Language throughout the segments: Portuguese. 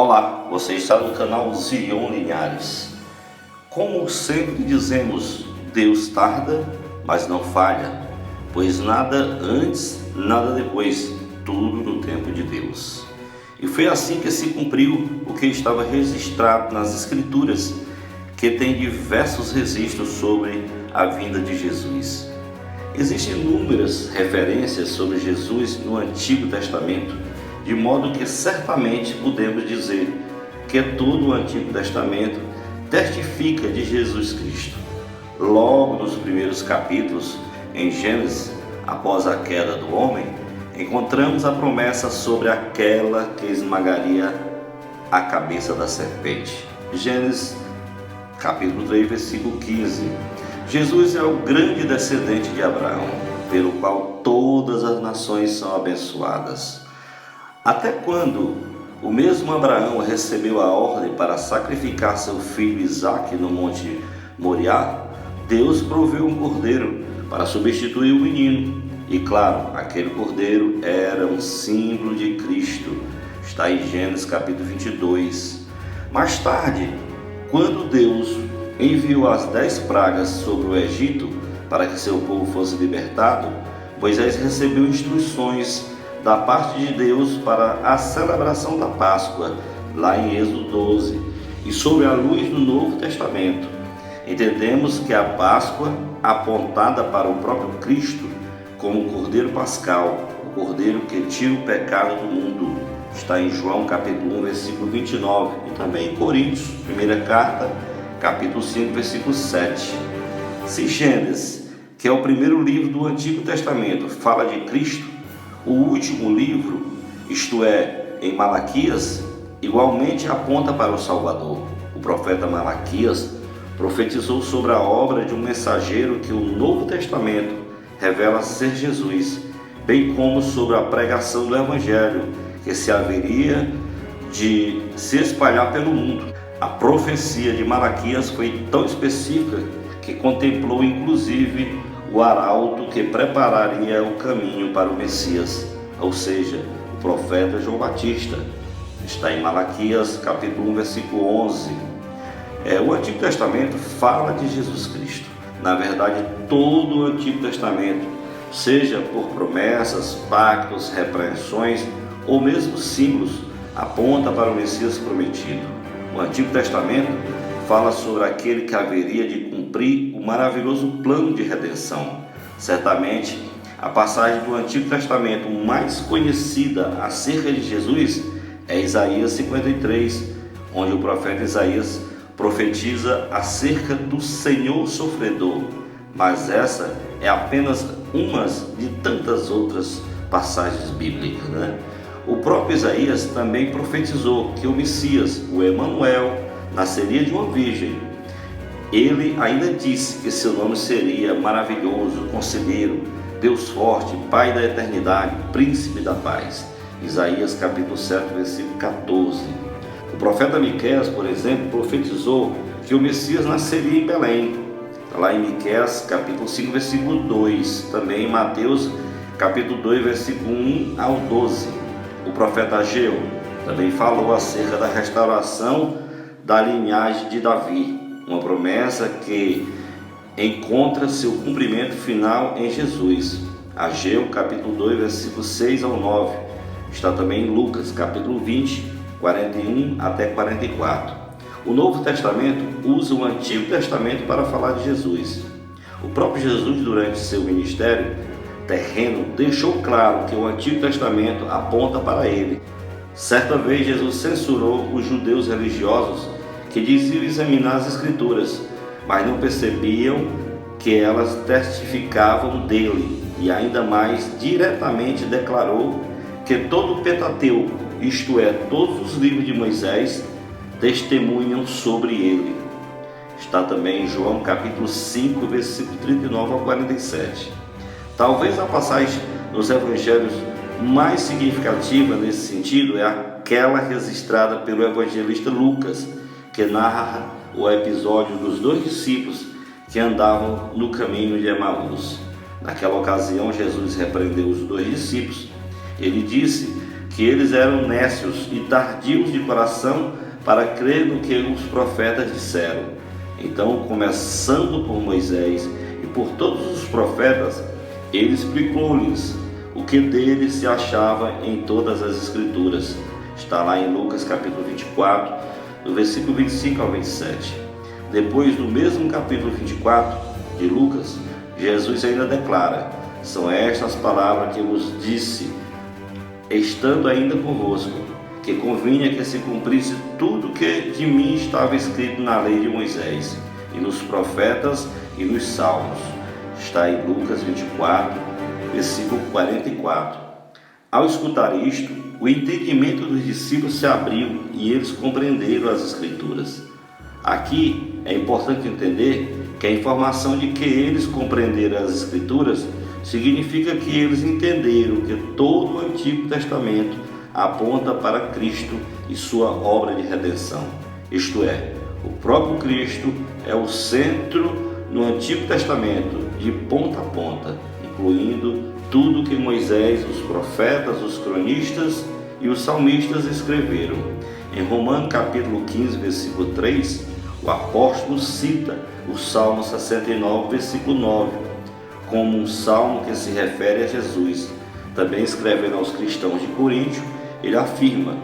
Olá, você está no canal Zion Linhares. Como sempre dizemos, Deus tarda, mas não falha, pois nada antes, nada depois, tudo no tempo de Deus. E foi assim que se cumpriu o que estava registrado nas Escrituras, que tem diversos registros sobre a vinda de Jesus. Existem inúmeras referências sobre Jesus no Antigo Testamento, de modo que certamente podemos dizer que todo o Antigo Testamento testifica de Jesus Cristo. Logo nos primeiros capítulos, em Gênesis, após a queda do homem, encontramos a promessa sobre aquela que esmagaria a cabeça da serpente. Gênesis capítulo 3, versículo 15. Jesus é o grande descendente de Abraão, pelo qual todas as nações são abençoadas. Até quando o mesmo Abraão recebeu a ordem para sacrificar seu filho Isaque no Monte Moriá, Deus proveu um cordeiro para substituir o menino. E claro, aquele cordeiro era um símbolo de Cristo. Está em Gênesis capítulo 22. Mais tarde, quando Deus enviou as 10 pragas sobre o Egito para que seu povo fosse libertado, Moisés recebeu instruções da parte de Deus para a celebração da Páscoa, lá em Êxodo 12, e sob a luz do Novo Testamento. Entendemos que a Páscoa, apontada para o próprio Cristo como o Cordeiro Pascal, o Cordeiro que tira o pecado do mundo, está em João capítulo 1, versículo 29, e também em Coríntios, primeira carta, capítulo 5, versículo 7. Se Gênesis, que é o primeiro livro do Antigo Testamento, fala de Cristo, o último livro, isto é, em Malaquias, igualmente aponta para o Salvador. O profeta Malaquias profetizou sobre a obra de um mensageiro que o Novo Testamento revela ser Jesus, bem como sobre a pregação do Evangelho, que se haveria de se espalhar pelo mundo. A profecia de Malaquias foi tão específica que contemplou inclusive o arauto que prepararia o caminho para o Messias, ou seja, o profeta João Batista. Está em Malaquias capítulo 1, versículo 11. O Antigo Testamento fala de Jesus Cristo. Na verdade, todo o Antigo Testamento, seja por promessas, pactos, repreensões ou mesmo símbolos, aponta para o Messias prometido. O Antigo Testamento fala sobre aquele que haveria de cumprir o maravilhoso plano de redenção. Certamente, a passagem do Antigo Testamento mais conhecida acerca de Jesus é Isaías 53, onde o profeta Isaías profetiza acerca do Senhor sofredor. Mas essa é apenas uma de tantas outras passagens bíblicas, O próprio Isaías também profetizou que o Messias, o Emanuel, nasceria de uma virgem. Ele ainda disse que seu nome seria maravilhoso, conselheiro, Deus forte, Pai da eternidade, príncipe da paz. Isaías capítulo 7, versículo 14. O profeta Miqueias, por exemplo, profetizou que o Messias nasceria em Belém. Lá em Miqueias capítulo 5, versículo 2. Também em Mateus capítulo 2, versículo 1 ao 12. O profeta Ageu também falou acerca da restauração da linhagem de Davi, uma promessa que encontra seu cumprimento final em Jesus. Ageu capítulo 2, versículos 6 ao 9. Está também em Lucas capítulo 20, 41 até 44. O Novo Testamento usa o Antigo Testamento para falar de Jesus. O próprio Jesus, durante seu ministério terreno, deixou claro que o Antigo Testamento aponta para ele. Certa vez Jesus censurou os judeus religiosos que diziam examinar as Escrituras, mas não percebiam que elas testificavam dele, e ainda mais diretamente declarou que todo o Pentateuco, isto é, todos os livros de Moisés, testemunham sobre ele. Está também em João capítulo 5, versículo 39 ao 47. Talvez a passagem dos evangelhos mais significativa nesse sentido é aquela registrada pelo evangelista Lucas, que narra o episódio dos 2 discípulos que andavam no caminho de Emaús. Naquela ocasião, Jesus repreendeu os 2 discípulos. Ele disse que eles eram nécios e tardios de coração para crer no que os profetas disseram. Então, começando por Moisés e por todos os profetas, ele explicou-lhes o que dele se achava em todas as Escrituras. Está lá em Lucas capítulo 24, do versículo 25 ao 27. Depois do mesmo capítulo 24 de Lucas, Jesus ainda declara: são estas palavras que vos disse, estando ainda convosco, que convinha que se cumprisse tudo que de mim estava escrito na lei de Moisés, e nos profetas e nos salmos. Está em Lucas 24, versículo 44. Ao escutar isto, o entendimento dos discípulos se abriu e eles compreenderam as Escrituras. Aqui é importante entender que a informação de que eles compreenderam as Escrituras significa que eles entenderam que todo o Antigo Testamento aponta para Cristo e sua obra de redenção. Isto é, o próprio Cristo é o centro no Antigo Testamento, de ponta a ponta, incluindo tudo que Moisés, os profetas, os cronistas e os salmistas escreveram. Em Romanos capítulo 15, versículo 3, o apóstolo cita o Salmo 69, versículo 9, como um salmo que se refere a Jesus. Também escrevendo aos cristãos de Coríntio, ele afirma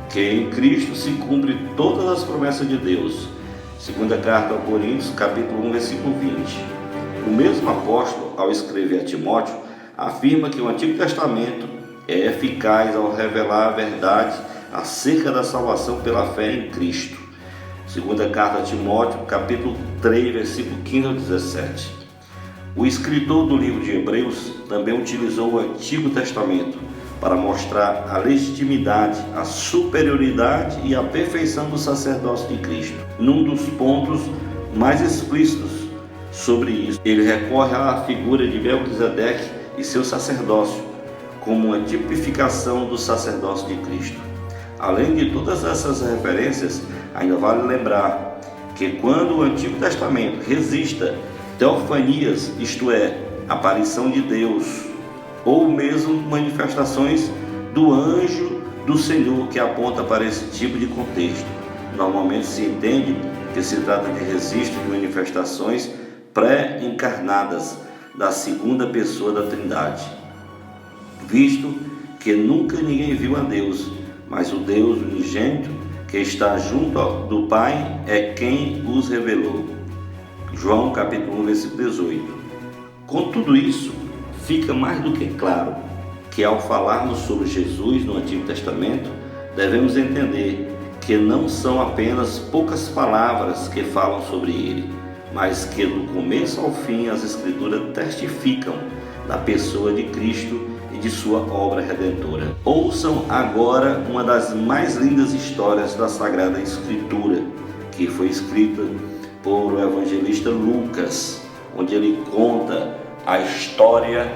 que em Cristo se cumpre todas as promessas de Deus. Segunda carta aos Coríntios, capítulo 1, versículo 20. O mesmo apóstolo, ao escrever a Timóteo, afirma que o Antigo Testamento é eficaz ao revelar a verdade acerca da salvação pela fé em Cristo. Segunda carta a Timóteo, capítulo 3, versículo 15 ao 17. O escritor do livro de Hebreus também utilizou o Antigo Testamento para mostrar a legitimidade, a superioridade e a perfeição do sacerdócio de Cristo. Num dos pontos mais explícitos sobre isso, ele recorre à figura de Melquisedeque e seu sacerdócio como uma tipificação do sacerdócio de Cristo. Além de todas essas referências, ainda vale lembrar que quando o Antigo Testamento registra teofanias, isto é, aparição de Deus, ou mesmo manifestações do anjo do Senhor, que aponta para esse tipo de contexto, normalmente se entende que se trata de registro de manifestações pré-encarnadas da segunda pessoa da Trindade, visto que nunca ninguém viu a Deus, mas o Deus unigênito que está junto do Pai é quem os revelou. João capítulo 1, versículo 18. Com tudo isso, fica mais do que claro que ao falarmos sobre Jesus no Antigo Testamento, devemos entender que não são apenas poucas palavras que falam sobre ele, mas que do começo ao fim as Escrituras testificam da pessoa de Cristo e de sua obra redentora. Ouçam agora uma das mais lindas histórias da Sagrada Escritura, que foi escrita por o evangelista Lucas, onde ele conta a história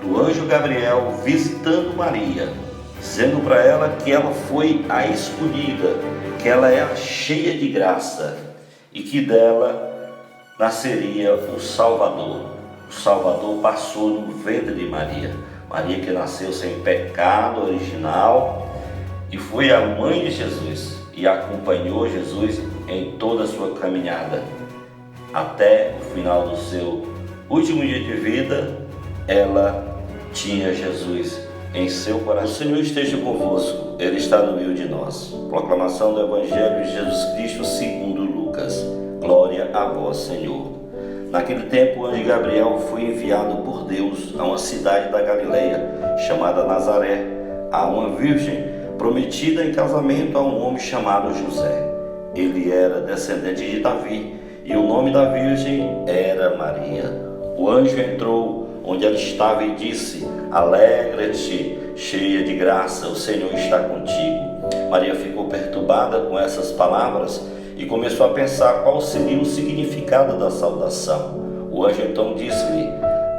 do anjo Gabriel visitando Maria, dizendo para ela que ela foi a escolhida, que ela é a cheia de graça e que dela nasceria o Salvador. O Salvador passou no ventre de Maria. Maria que nasceu sem pecado original e foi a mãe de Jesus e acompanhou Jesus em toda a sua caminhada. Até o final do seu último dia de vida, ela tinha Jesus em seu coração. O Senhor esteja convosco, Ele está no meio de nós. Proclamação do Evangelho de Jesus Cristo segundo Lucas. Glória a vós, Senhor. Naquele tempo, o anjo Gabriel foi enviado por Deus a uma cidade da Galileia, chamada Nazaré, a uma virgem prometida em casamento a um homem chamado José. Ele era descendente de Davi, e o nome da virgem era Maria. O anjo entrou onde ela estava e disse: Alegra-te, cheia de graça, o Senhor está contigo. Maria ficou perturbada com essas palavras e começou a pensar qual seria o significado da saudação. O anjo então disse-lhe: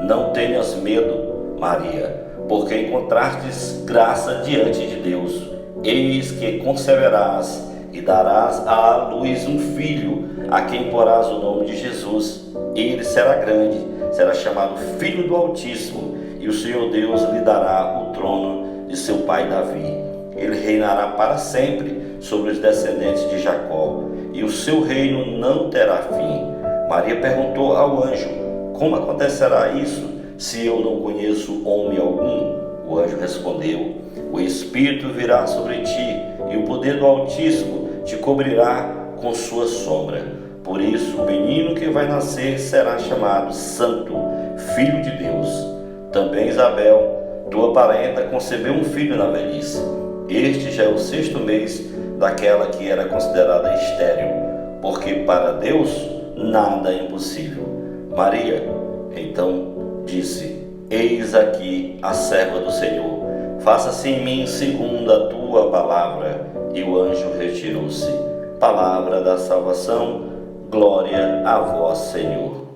Não tenhas medo, Maria, porque encontrastes graça diante de Deus. Eis que conceberás e darás à luz um filho, a quem porás o nome de Jesus. Ele será grande, será chamado Filho do Altíssimo, e o Senhor Deus lhe dará o trono de seu pai Davi. Ele reinará para sempre sobre os descendentes de Jacó, e o seu reino não terá fim. Maria perguntou ao anjo: como acontecerá isso, se eu não conheço homem algum? O anjo respondeu: o Espírito virá sobre ti, e o poder do Altíssimo te cobrirá com sua sombra. Por isso, o menino que vai nascer será chamado Santo, Filho de Deus. Também Isabel, tua parenta, concebeu um filho na velhice. Este já é o 6º mês daquela que era considerada estéril, porque para Deus nada é impossível. Maria, então, disse: eis aqui a serva do Senhor, faça-se em mim segundo a tua palavra. E o anjo retirou-se. Palavra da salvação, glória a vós, Senhor.